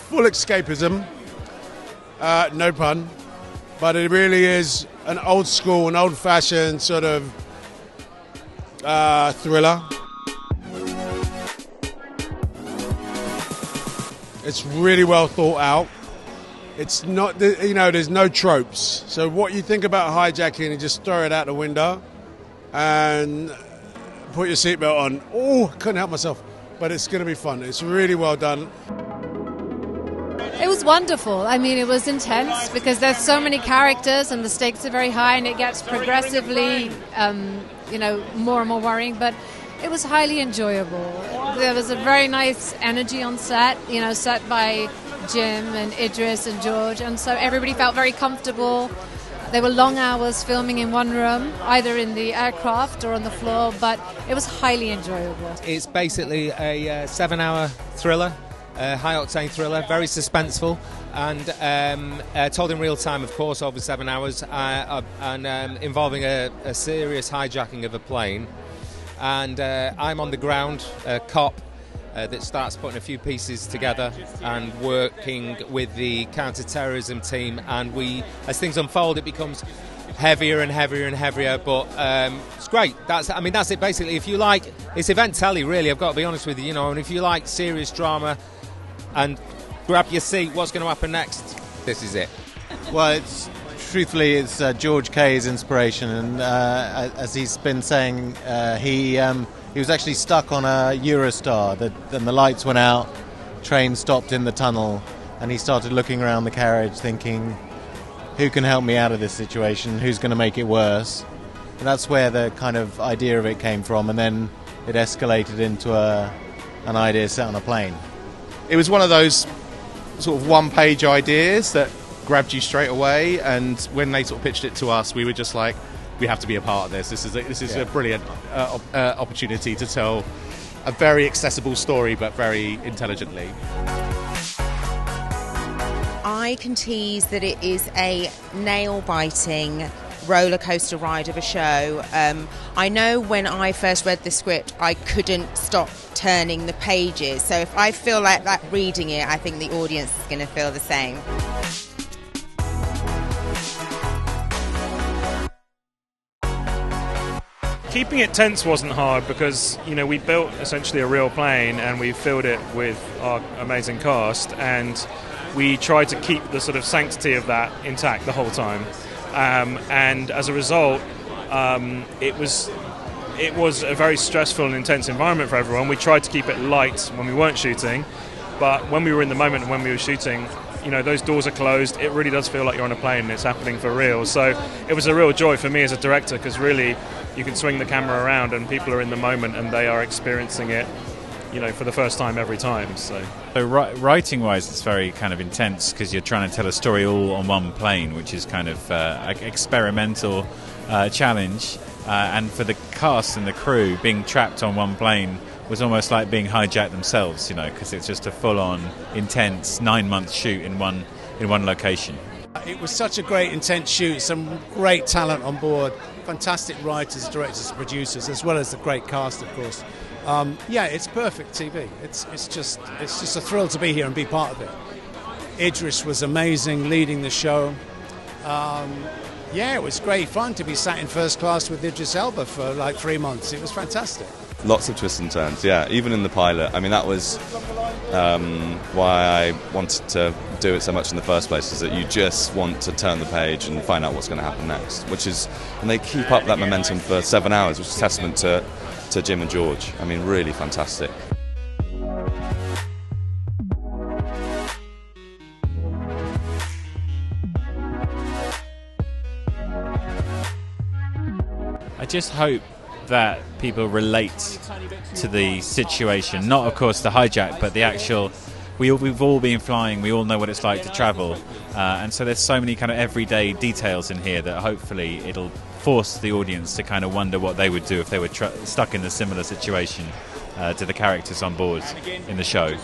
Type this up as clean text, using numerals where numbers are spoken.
full escapism, no pun, but it really is an old school, an old-fashioned sort of thriller. It's really well thought out. It's not, there's no tropes. So what you think about hijacking, you just throw it out the window and put your seatbelt on. Oh, couldn't help myself. But it's going to be fun. It's really well done. It was wonderful. I mean, it was intense because there's so many characters and the stakes are very high and it gets progressively, more and more worrying. But it was highly enjoyable. There was a very nice energy on set, set by Jim and Idris and George, and so everybody felt very comfortable. There were long hours filming in one room, either in the aircraft or on the floor, but it was highly enjoyable. It's basically a 7-hour thriller, high-octane thriller, very suspenseful, and told in real time, of course, over 7 hours, and involving a serious hijacking of a plane. And I'm on the ground, a cop, that starts putting a few pieces together and working with the counter-terrorism team, and as things unfold, it becomes heavier and heavier and heavier, but it's great. That's it basically. If you like, it's event telly really, I've got to be honest with you, and if you like serious drama and grab your seat, what's going to happen next? This is it. Well, truthfully, it's George Kay's inspiration, and as he's been saying, he was actually stuck on a Eurostar, and the lights went out, train stopped in the tunnel, and he started looking around the carriage thinking, who can help me out of this situation, who's going to make it worse? And that's where the kind of idea of it came from, and then it escalated into an idea set on a plane. It was one of those sort of one-page ideas that grabbed you straight away, and when they sort of pitched it to us, we were just like, we have to be a part of this. This is a brilliant opportunity to tell a very accessible story, but very intelligently. I can tease that it is a nail-biting roller coaster ride of a show. I know when I first read the script, I couldn't stop turning the pages. So if I feel like that reading it, I think the audience is going to feel the same. Keeping it tense wasn't hard because, we built essentially a real plane and we filled it with our amazing cast, and we tried to keep the sort of sanctity of that intact the whole time. And as a result, it was a very stressful and intense environment for everyone. We tried to keep it light when we weren't shooting, but when we were in the moment and when we were shooting, those doors are closed. It really does feel like you're on a plane and it's happening for real. So it was a real joy for me as a director, because really you can swing the camera around and people are in the moment and they are experiencing it, for the first time every time. So writing-wise, it's very kind of intense because you're trying to tell a story all on one plane, which is kind of an experimental challenge. And for the cast and the crew, being trapped on one plane was almost like being hijacked themselves, because it's just a full-on, intense 9-month shoot in one location. It was such a great, intense shoot. Some great talent on board. Fantastic writers, directors, producers, as well as the great cast, of course. It's perfect TV. It's just a thrill to be here and be part of it. Idris was amazing, leading the show. It was great fun to be sat in first class with Idris Elba for like 3 months. It was fantastic. Lots of twists and turns, even in the pilot. I mean, that was why I wanted to do it so much in the first place, is that you just want to turn the page and find out what's going to happen next, and they keep up that momentum for 7 hours, which is a testament to Jim and George. I mean, really fantastic. I just hope that people relate to the situation, not of course the hijack, but the actual, we've all been flying, we all know what it's like to travel, and so there's so many kind of everyday details in here that hopefully it'll force the audience to kind of wonder what they would do if they were stuck in a similar situation to the characters on board in the show.